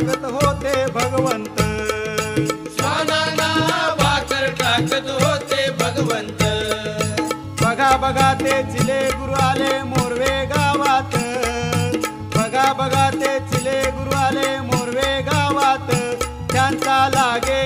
टाकत होते भगवंत, श्वानांना भाकर टाकत होते भगवंत. बघा बघा ते चिले गुरु आले मोरवे गावात, बघा बघा ते चिले गुरु आले मोरवे गावात, त्यांचा लागे